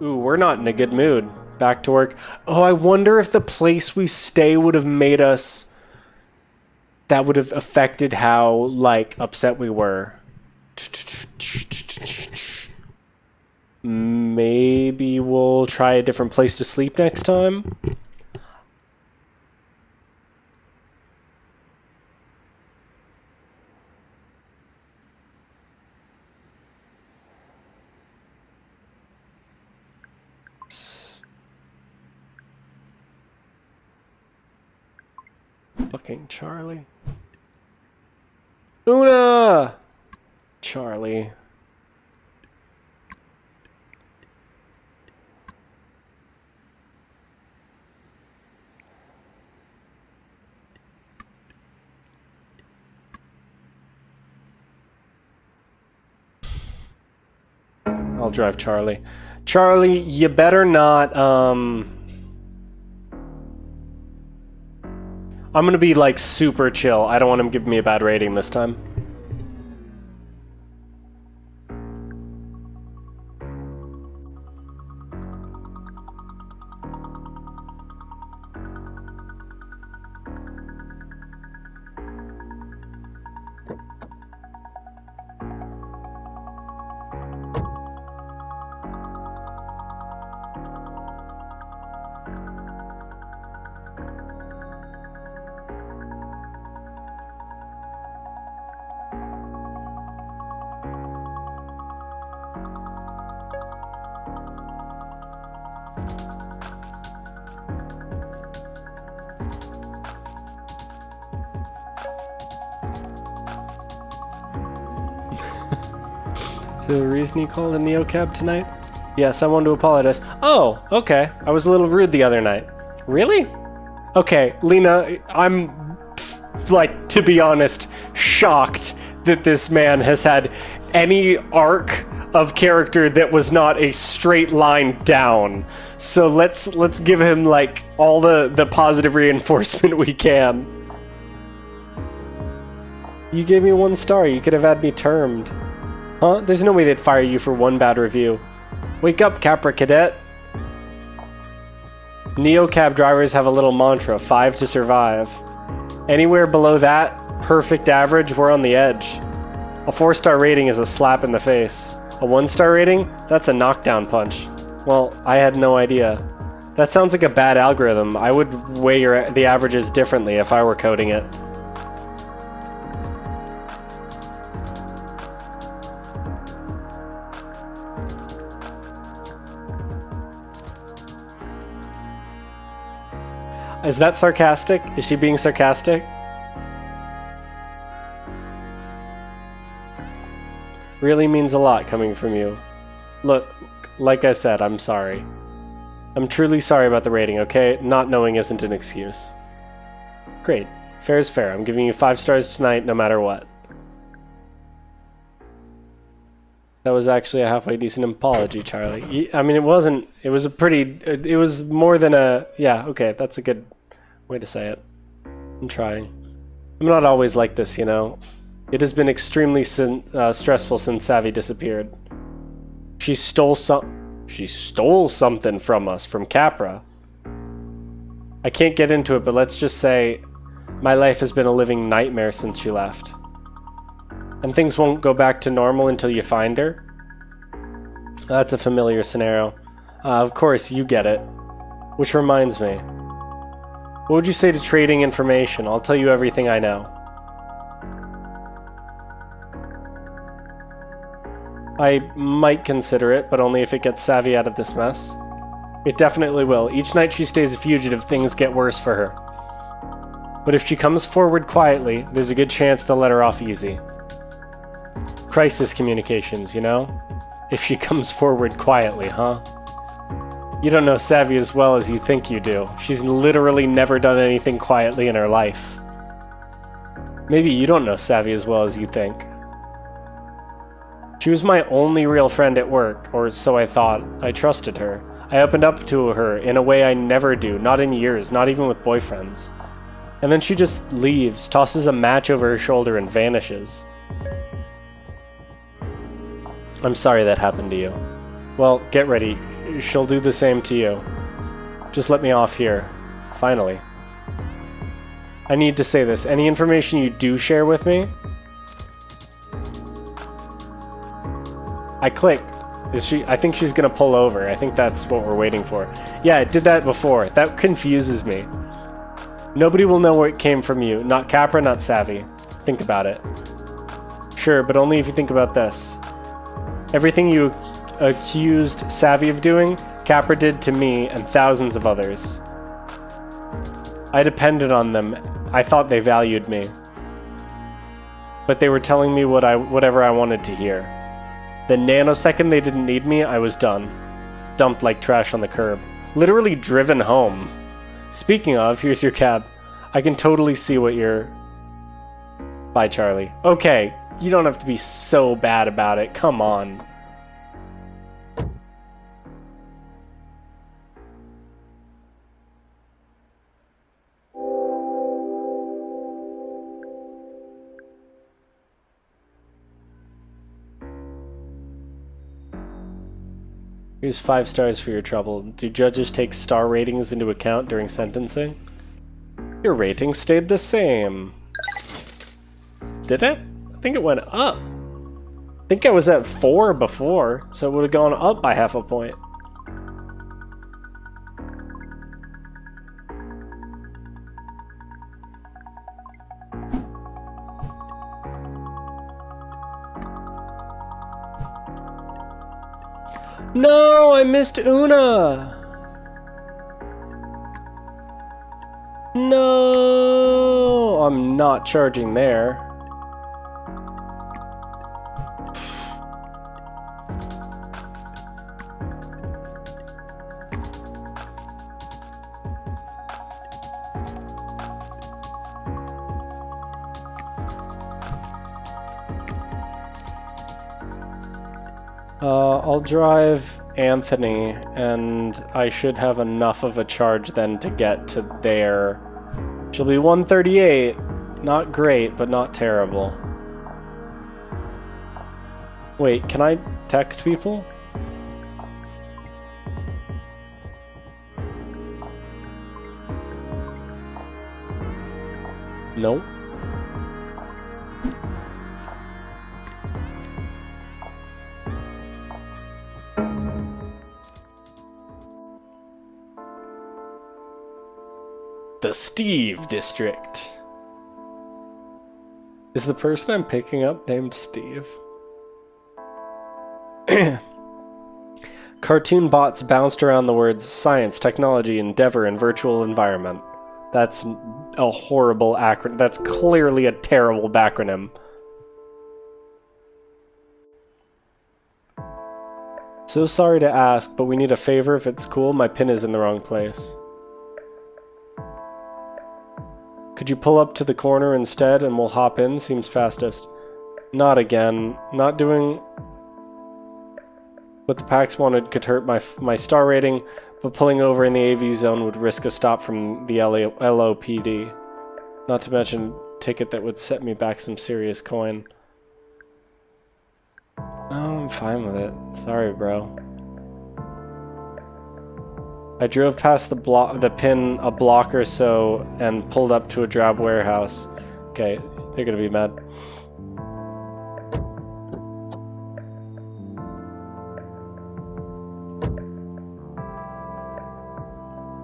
Ooh, we're not in a good mood. Back to work. Oh, I wonder if the place we stay would have made us... That would have affected how, like, upset we were. Maybe we'll try a different place to sleep next time? Fucking Charlie. Una! Charlie. I'll drive Charlie. Charlie, you better not, I'm gonna be, like, super chill. I don't want him giving me a bad rating this time. So the reason you called a neocab tonight? Yes, I wanted to apologize. Oh, okay. I was a little rude the other night. Really? Okay, Lina, I'm, like, to be honest, shocked that this man has had any arc of character that was not a straight line down. So let's give him, like, all the positive reinforcement we can. You gave me 1 star. You could have had me termed. Huh? There's no way they'd fire you for 1 bad review. Wake up, Capra Cadet. Neocab drivers have a little mantra, 5 to survive. Anywhere below that, perfect average, we're on the edge. A 4-star rating is a slap in the face. A 1-star rating? That's a knockdown punch. Well, I had no idea. That sounds like a bad algorithm. I would weigh the averages differently if I were coding it. Is that sarcastic? Is she being sarcastic? Really means a lot coming from you. Look, like I said, I'm sorry. I'm truly sorry about the rating, okay? Not knowing isn't an excuse. Great. Fair is fair. I'm giving you 5 stars tonight, no matter what. That was actually a halfway decent apology, Charlie. I mean, it wasn't... It was a pretty... It was more than a... Yeah, okay, that's a good way to say it. I'm trying. I'm not always like this, you know. It has been extremely stressful since Savvy disappeared. She stole something from us, from Capra. I can't get into it, but let's just say my life has been a living nightmare since she left. And things won't go back to normal until you find her? That's a familiar scenario. Of course, you get it. Which reminds me. What would you say to trading information? I'll tell you everything I know. I might consider it, but only if it gets Savvy out of this mess. It definitely will. Each night she stays a fugitive, things get worse for her. But if she comes forward quietly, there's a good chance they'll let her off easy. Crisis communications, you know? If she comes forward quietly, huh? You don't know Savvy as well as you think you do. She's literally never done anything quietly in her life. Maybe you don't know Savvy as well as you think. She was my only real friend at work, or so I thought. I trusted her. I opened up to her in a way I never do, not in years, not even with boyfriends. And then she just leaves, tosses a match over her shoulder and vanishes. I'm sorry that happened to you. Well, get ready. she'll do the same to you. Just let me off here. Finally. I need to say this. Any information you do share with me... I click. I think she's gonna pull over. I think that's what we're waiting for. Yeah, it did that before. That confuses me. Nobody will know where it came from you. Not Capra, not Savvy. Think about it. Sure, but only if you think about this. Everything you accused Savvy of doing, Capra did to me and thousands of others. I depended on them. I thought they valued me. But they were telling me whatever I wanted to hear. The nanosecond they didn't need me, I was done. Dumped like trash on the curb. Literally driven home. Speaking of, here's your cab. I can totally see what you're... Bye, Charlie. Okay, you don't have to be so bad about it. Come on. Here's 5 stars for your trouble. Do judges take star ratings into account during sentencing? Your rating stayed the same. Did it? I think it went up. I think I was at 4 before, so it would have gone up by half a point. No, I missed Una. No, I'm not charging there. I'll drive Anthony, and I should have enough of a charge then to get to there. She'll be 138. Not great, but not terrible. Wait, can I text people? Nope. The Steve District. Is the person I'm picking up named Steve? Cartoon bots bounced around the words science, technology, endeavor, and virtual environment. That's a horrible acronym. That's clearly a terrible backronym. So sorry to ask, but we need a favor if it's cool. My pin is in the wrong place. Could you pull up to the corner instead and we'll hop in? Seems fastest. Not again. Not doing what the PAX wanted could hurt my star rating, but pulling over in the AV zone would risk a stop from the LOPD. Not to mention a ticket that would set me back some serious coin. Oh, I'm fine with it. Sorry, bro. I drove past the pin a block or so and pulled up to a drab warehouse. Okay, they're gonna be mad.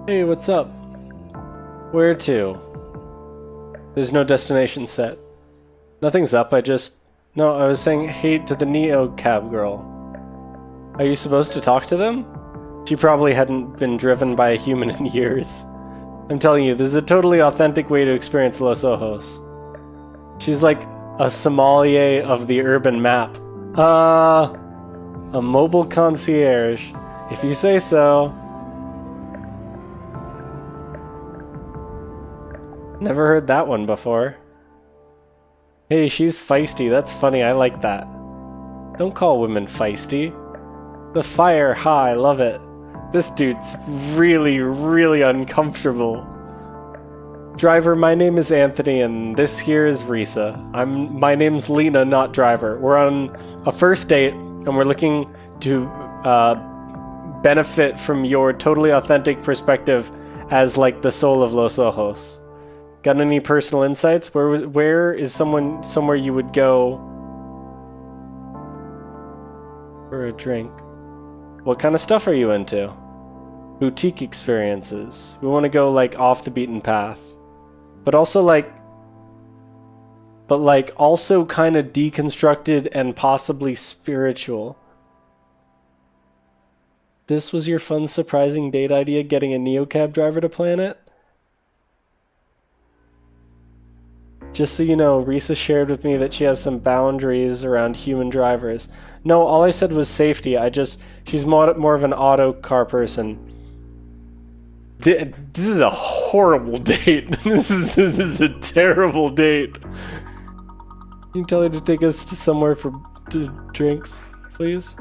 Hey, what's up? Where to? There's no destination set. Nothing's up, No, I was saying hey to the Neo cab girl. Are you supposed to talk to them? She probably hadn't been driven by a human in years. I'm telling you, this is a totally authentic way to experience Los Ojos. She's like a sommelier of the urban map. A mobile concierge, if you say so. Never heard that one before. Hey, she's feisty. That's funny. I like that. Don't call women feisty. The fire, ha, I love it. This dude's really, really uncomfortable. Driver, my name is Anthony, and this here is Risa. My name's Lina, not driver. We're on a first date, and we're looking to benefit from your totally authentic perspective as like the soul of Los Ojos. Got any personal insights? Where is somewhere you would go for a drink? What kind of stuff are you into? Boutique experiences. We want to go like off the beaten path, but also also kind of deconstructed and possibly spiritual. This was your fun, surprising date idea, getting a neocab driver to plan it? Just so you know, Risa shared with me that she has some boundaries around human drivers. No, all I said was safety. She's more of an auto car person. This is a horrible date. This is a terrible date. Can you tell her to take us to somewhere for drinks, please?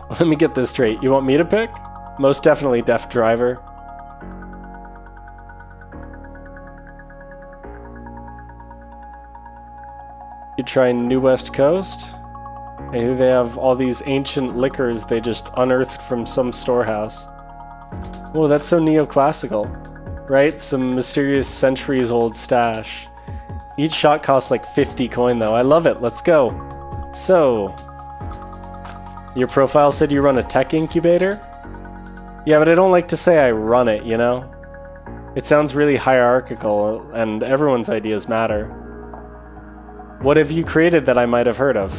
Let me get this straight. You want me to pick? Most definitely deaf driver. You try New West Coast? And here they have all these ancient liquors they just unearthed from some storehouse. Whoa, that's so neoclassical. Right? Some mysterious centuries-old stash. Each shot costs like 50 coin though. I love it. Let's go. So... your profile said you run a tech incubator? Yeah, but I don't like to say I run it, you know? It sounds really hierarchical, and everyone's ideas matter. What have you created that I might have heard of?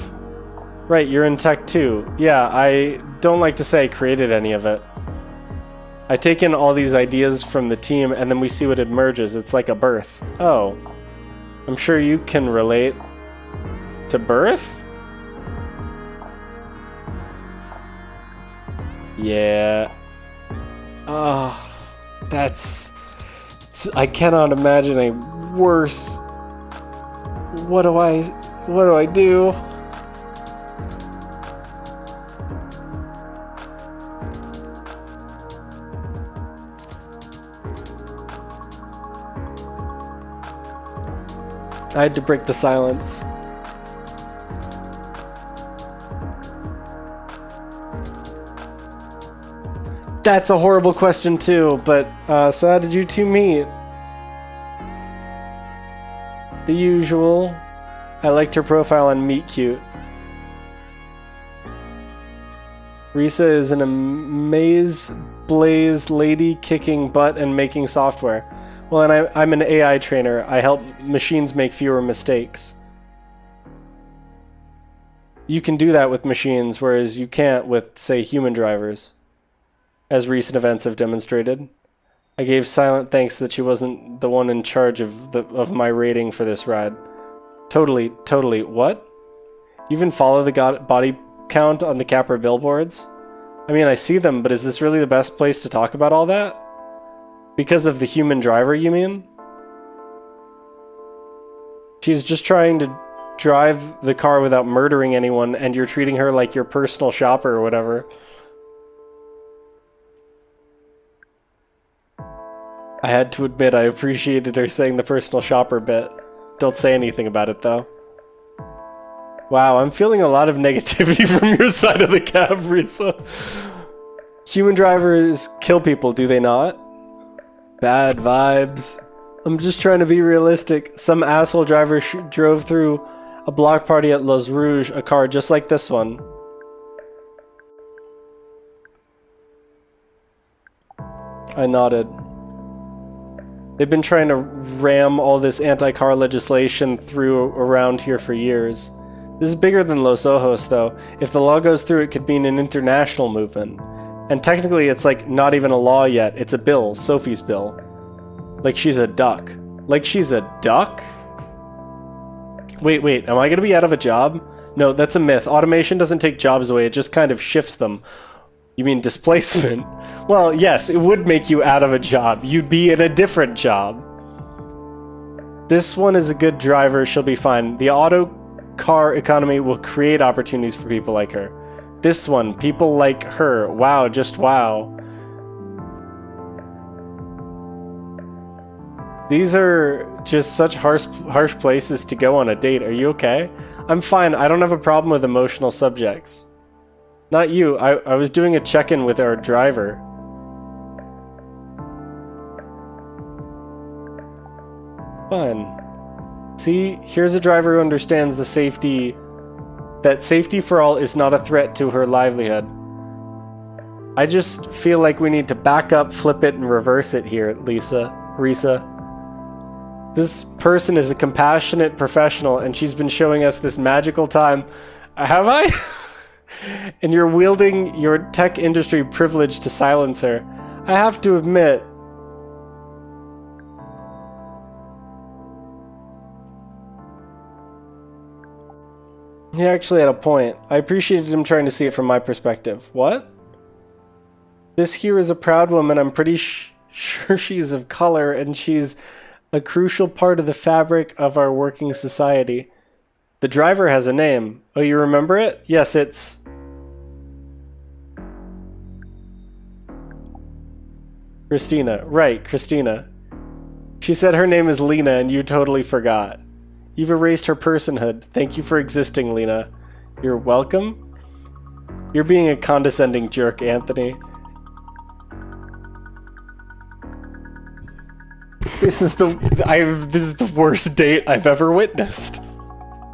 Right, you're in tech too. Yeah, I don't like to say I created any of it. I take in all these ideas from the team, and then we see what emerges. It's like a birth. Oh. I'm sure you can relate to birth? Yeah. Oh, that's... I cannot imagine a worse... What do I do? I had to break the silence. That's a horrible question too, but so how did you two meet? The usual. I liked her profile on Meet Cute. Risa is an amaze-blaze lady kicking butt and making software. Well, and I'm an AI trainer. I help machines make fewer mistakes. You can do that with machines, whereas you can't with, say, human drivers. As recent events have demonstrated. I gave silent thanks that she wasn't the one in charge of my rating for this ride. Totally. What? You even follow the body count on the Capra billboards? I mean, I see them, but is this really the best place to talk about all that? Because of the human driver, you mean? She's just trying to drive the car without murdering anyone, and you're treating her like your personal shopper or whatever. I had to admit I appreciated her saying the personal shopper bit. Don't say anything about it, though. Wow, I'm feeling a lot of negativity from your side of the cab, Risa. Human drivers kill people, do they not? Bad vibes. I'm just trying to be realistic. Some asshole driver drove through a block party at Los Rouges, a car just like this one. I nodded. They've been trying to ram all this anti-car legislation through around here for years. This is bigger than Los Ojos, though. If the law goes through, it could mean an international movement. And technically, it's like not even a law yet. It's a bill, Sophie's bill. Like she's a duck. Like she's a duck? Wait, am I gonna be out of a job? No, that's a myth. Automation doesn't take jobs away, it just kind of shifts them. You mean displacement? Well, yes, it would make you out of a job. You'd be in a different job. This one is a good driver, she'll be fine. The auto car economy will create opportunities for people like her. This one, people like her. Wow, just wow. These are just such harsh places to go on a date. Are you okay? I'm fine. I don't have a problem with emotional subjects. Not you. I was doing a check-in with our driver. Fine. See, here's a driver who understands that safety for all is not a threat to her livelihood. I just feel like we need to back up, flip it, and reverse it here, Risa. This person is a compassionate professional, and she's been showing us this magical time. Have I? And you're wielding your tech industry privilege to silence her. I have to admit... He actually had a point. I appreciated him trying to see it from my perspective. What? This here is a proud woman. I'm pretty sure she's of color, and she's a crucial part of the fabric of our working society. The driver has a name. Oh, you remember it? Yes, it's... Christina. Right, Christina. She said her name is Lina, and you totally forgot. You've erased her personhood. Thank you for existing, Lina. You're welcome? You're being a condescending jerk, Anthony. This is the worst date I've ever witnessed.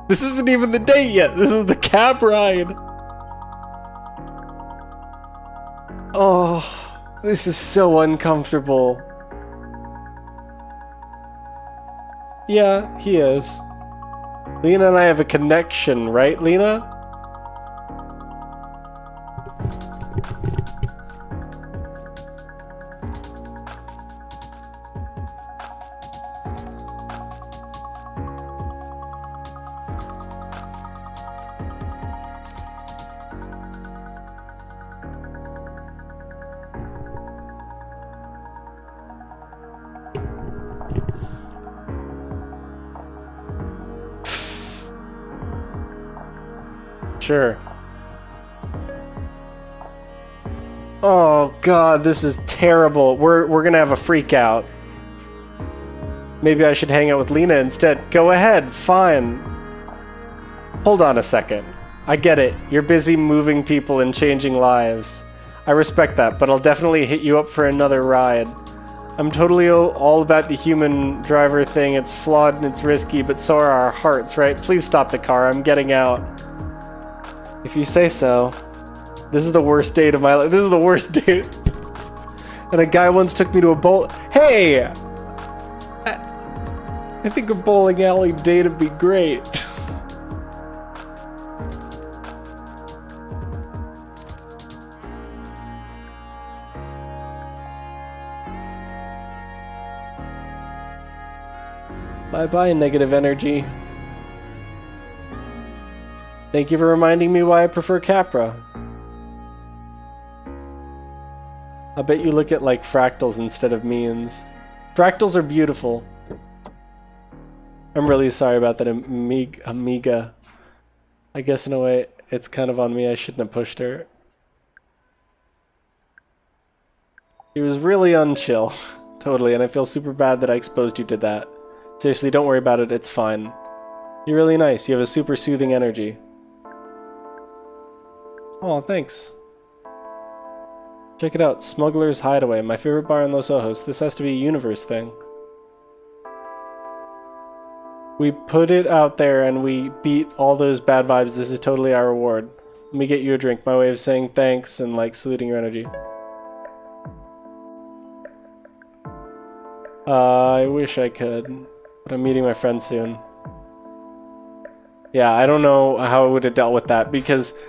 This isn't even the date yet. This is the cab ride. Oh, this is so uncomfortable. Yeah, he is. Lina and I have a connection, right, Lina? Sure. Oh god, this is terrible. We're gonna have a freak out. Maybe I should hang out with Lina instead. Go ahead, fine. Hold on a second. I get it. You're busy moving people and changing lives. I respect that, but I'll definitely hit you up for another ride. I'm totally all about the human driver thing. It's flawed and it's risky, but so are our hearts, right? Please stop the car. I'm getting out. If you say so. This is the worst date of my life. This is the worst date. And a guy once took me to a bowl. Hey! I think a bowling alley date would be great. Bye-bye, negative energy. Thank you for reminding me why I prefer Capra. I bet you look at like fractals instead of memes. Fractals are beautiful. I'm really sorry about that, Amiga. I guess in a way, it's kind of on me. I shouldn't have pushed her. She was really unchill. Totally, and I feel super bad that I exposed you to that. Seriously, don't worry about it. It's fine. You're really nice. You have a super soothing energy. Oh, thanks. Check it out. Smuggler's Hideaway. My favorite bar in Los Ojos. This has to be a universe thing. We put it out there and we beat all those bad vibes. This is totally our reward. Let me get you a drink. My way of saying thanks and like saluting your energy. I wish I could, but I'm meeting my friend soon. Yeah, I don't know how I would have dealt with that because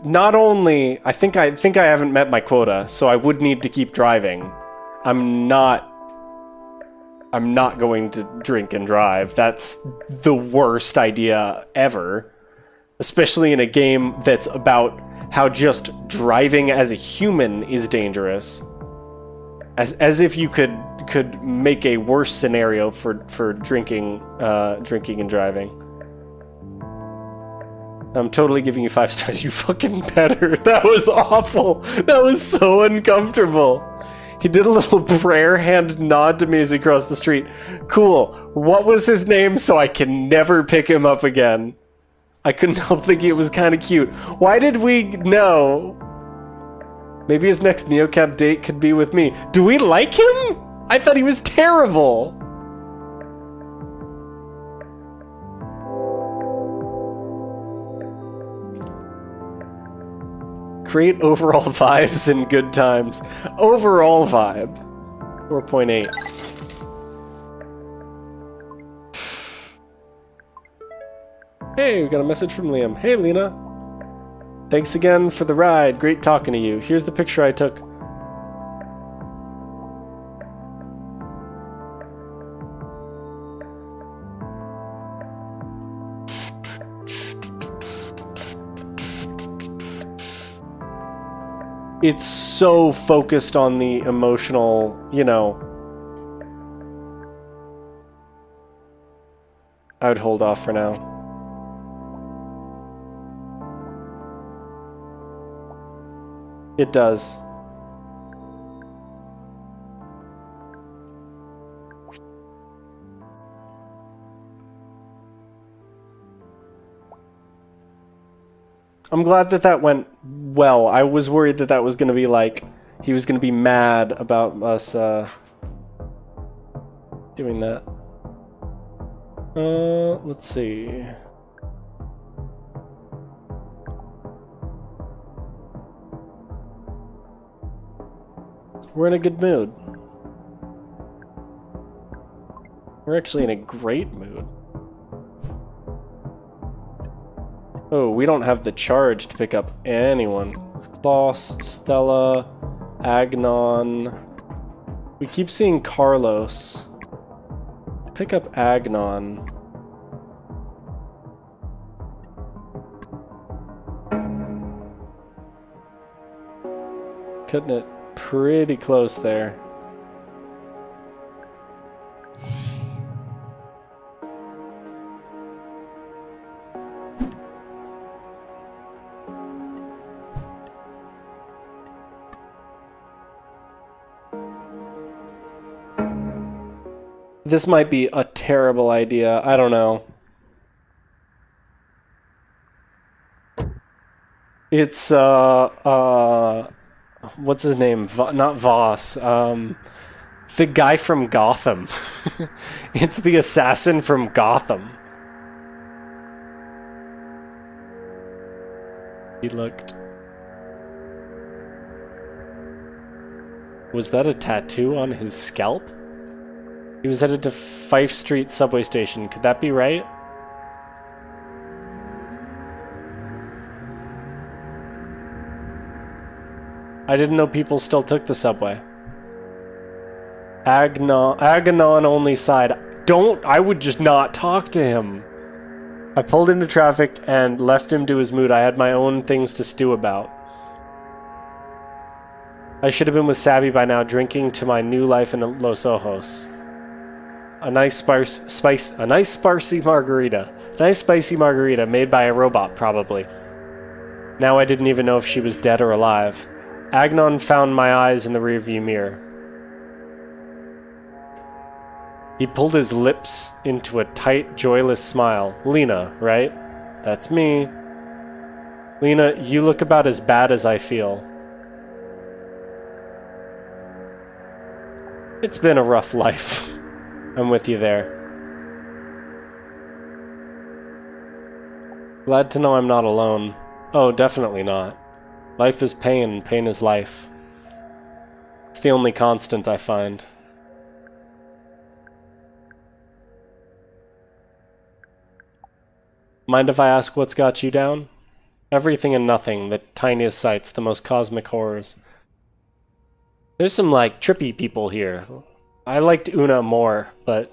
not only I think I haven't met my quota, so I would need to keep driving. I'm not going to drink and drive. That's the worst idea ever, especially in a game that's about how just driving as a human is dangerous. As if you could make a worse scenario for drinking and driving. I'm totally giving you 5 stars. You fucking better. That was awful. That was so uncomfortable. He did a little prayer hand nod to me as he crossed the street. Cool. What was his name so I can never pick him up again? I couldn't help thinking it was kind of cute. Why did we know? Maybe his next Neocab date could be with me. Do we like him? I thought he was terrible. Create overall vibes and good times. Overall vibe. 4.8. Hey, we got a message from Liam. Hey, Lina. Thanks again for the ride. Great talking to you. Here's the picture I took. It's so focused on the emotional, you know. I would hold off for now. It does. I'm glad that that went well. I was worried that that was going to be like, he was going to be mad about us doing that. Let's see. We're in a good mood. We're actually in a great mood. Oh, we don't have the charge to pick up anyone. Klaus, Stella, Agnon. We keep seeing Carlos. Pick up Agnon. Cutting it pretty close there. This might be a terrible idea. I don't know. It's, what's his name? Not Voss. The guy from Gotham. It's the assassin from Gotham. He looked... Was that a tattoo on his scalp? He was headed to Fife Street subway station. Could that be right? I didn't know people still took the subway. Aganon only side. I would just not talk to him. I pulled into traffic and left him to his mood. I had my own things to stew about. I should have been with Savvy by now, drinking to my new life in Los Ojos. A nice spicy margarita. Nice spicy margarita made by a robot, probably. Now I didn't even know if she was dead or alive. Agnon found my eyes in the rearview mirror. He pulled his lips into a tight, joyless smile. Lina, right? That's me. Lina, you look about as bad as I feel. It's been a rough life. I'm with you there. Glad to know I'm not alone. Oh, definitely not. Life is pain, pain is life. It's the only constant I find. Mind if I ask what's got you down? Everything and nothing, the tiniest sights, the most cosmic horrors. There's some, like, trippy people here. I liked Una more, but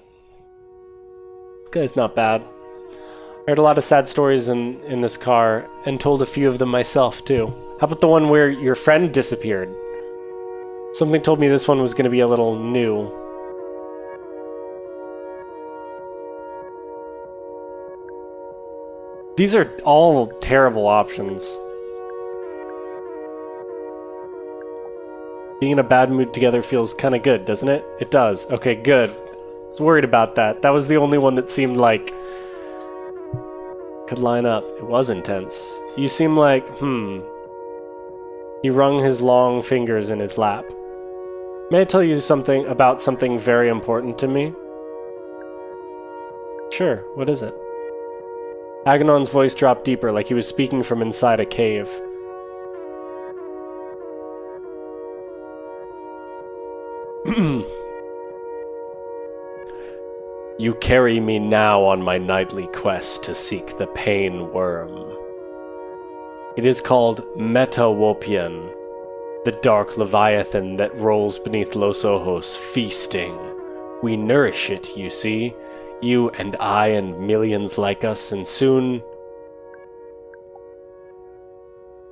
this guy's not bad. I heard a lot of sad stories in this car, and told a few of them myself, too. How about the one where your friend disappeared? Something told me this one was going to be a little new. These are all terrible options. Being in a bad mood together feels kind of good, doesn't it? It does. Okay, good. I was worried about that. That was the only one that seemed like could line up. It was intense. You seem like, He wrung his long fingers in his lap. May I tell you something about something very important to me? Sure, what is it? Aganon's voice dropped deeper, like he was speaking from inside a cave. You carry me now on my nightly quest to seek the pain worm. It is called Metawopian, the dark leviathan that rolls beneath Los Ojos, feasting. We nourish it, you see, you and I and millions like us, and soon...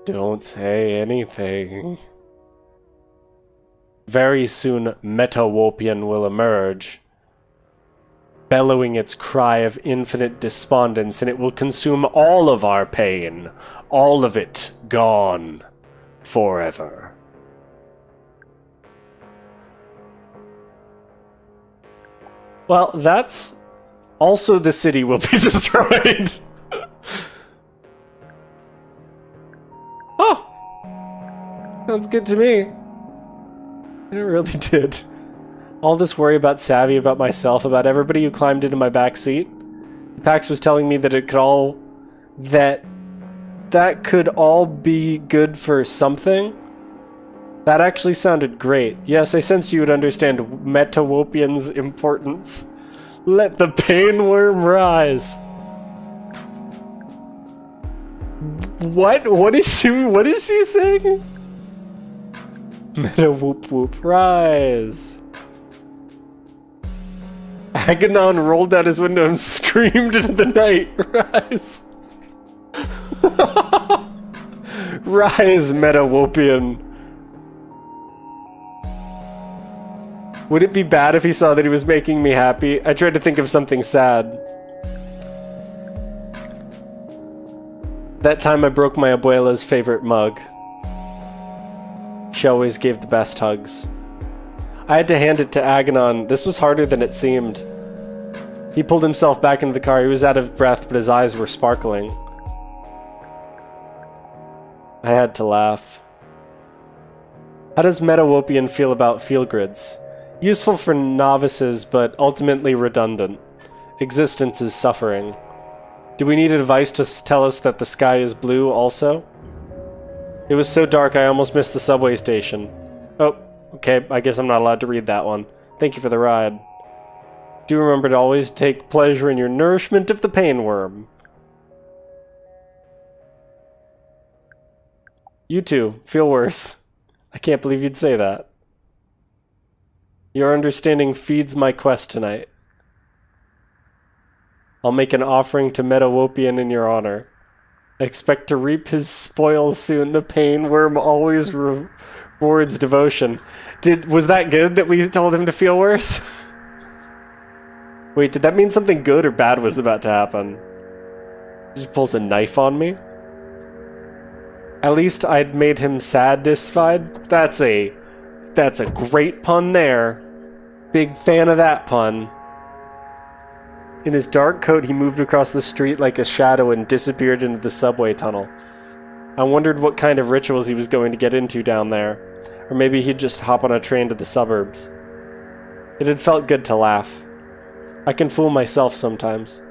Don't say anything. Very soon, Metawopian will emerge, bellowing its cry of infinite despondence, and it will consume all of our pain. All of it gone. Forever. Well, that's... Also the city will be destroyed. Oh! Sounds good to me. It really did. All this worry about Savvy, about myself, about everybody who climbed into my back seat. Pax was telling me that it could all... that could all be good for something. That actually sounded great. Yes, I sensed you would understand Metawopian's importance. Let the pain worm rise. What? What is she saying? Meta whoop whoop rise. Aganon rolled out his window and screamed into the night. Rise. Rise, Metawopian. Would it be bad if he saw that he was making me happy? I tried to think of something sad. That time I broke my abuela's favorite mug. She always gave the best hugs. I had to hand it to Aganon. This was harder than it seemed. He pulled himself back into the car. He was out of breath, but his eyes were sparkling. I had to laugh. How does Metawopian feel about field grids? Useful for novices, but ultimately redundant. Existence is suffering. Do we need a device to tell us that the sky is blue also? It was so dark I almost missed the subway station. Oh, okay, I guess I'm not allowed to read that one. Thank you for the ride. Do remember to always take pleasure in your nourishment of the pain worm. You too, feel worse. I can't believe you'd say that. Your understanding feeds my quest tonight. I'll make an offering to Metawopian in your honor. I expect to reap his spoils soon. The pain worm always rewards devotion. Was that good that we told him to feel worse? Wait, did that mean something good or bad was about to happen? He just pulls a knife on me? At least I'd made him satisfied. That's a great pun there. Big fan of that pun. In his dark coat, he moved across the street like a shadow and disappeared into the subway tunnel. I wondered what kind of rituals he was going to get into down there. Or maybe he'd just hop on a train to the suburbs. It had felt good to laugh. I can fool myself sometimes.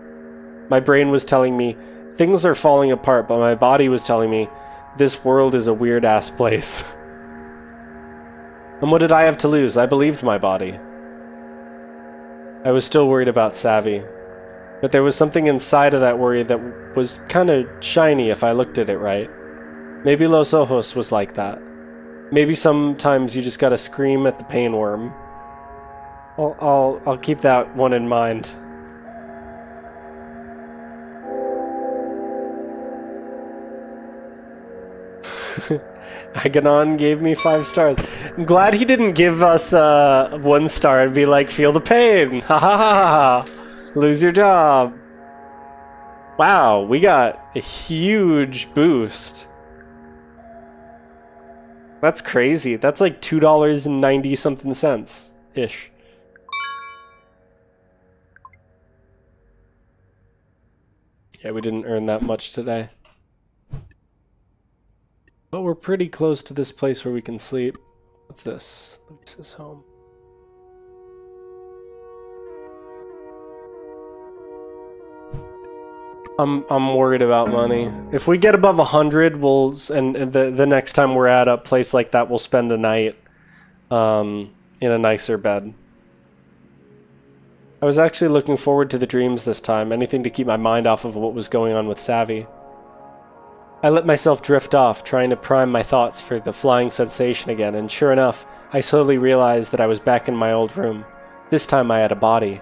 My brain was telling me, things are falling apart, but my body was telling me, this world is a weird-ass place. And what did I have to lose? I believed my body. I was still worried about Savvy. But there was something inside of that worry that was kind of shiny if I looked at it right. Maybe Los Ojos was like that. Maybe sometimes you just gotta scream at the pain worm. I'll keep that one in mind. Aganon gave me 5 stars. I'm glad he didn't give us 1 star and be like, feel the pain. Ha ha ha ha. Lose your job. Wow, we got a huge boost. That's crazy. That's like $2.90 something ish. Yeah, we didn't earn that much today. But we're pretty close to this place where we can sleep. What's this? Luis's home. I'm worried about money. If we get above 100, and the next time we're at a place like that, we'll spend a night in a nicer bed. I was actually looking forward to the dreams this time, anything to keep my mind off of what was going on with Savvy. I let myself drift off, trying to prime my thoughts for the flying sensation again, and sure enough, I slowly realized that I was back in my old room. This time I had a body.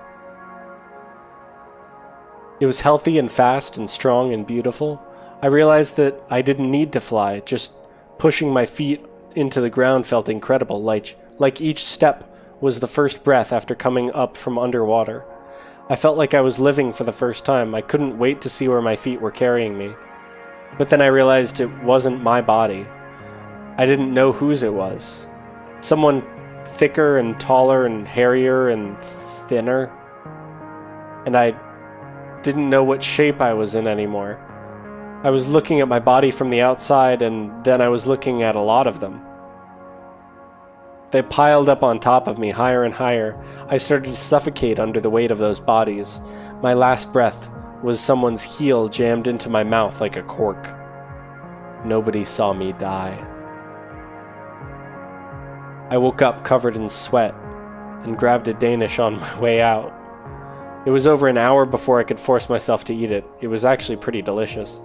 It was healthy and fast and strong and beautiful. I realized that I didn't need to fly, just pushing my feet into the ground felt incredible, like each step was the first breath after coming up from underwater. I felt like I was living for the first time. I couldn't wait to see where my feet were carrying me. But then I realized it wasn't my body. I didn't know whose it was. Someone thicker and taller and hairier and thinner. And I didn't know what shape I was in anymore. I was looking at my body from the outside, and then I was looking at a lot of them. They piled up on top of me, higher and higher. I started to suffocate under the weight of those bodies. My last breath was someone's heel jammed into my mouth like a cork. Nobody saw me die. I woke up covered in sweat and grabbed a Danish on my way out. It was over an hour before I could force myself to eat it. It was actually pretty delicious.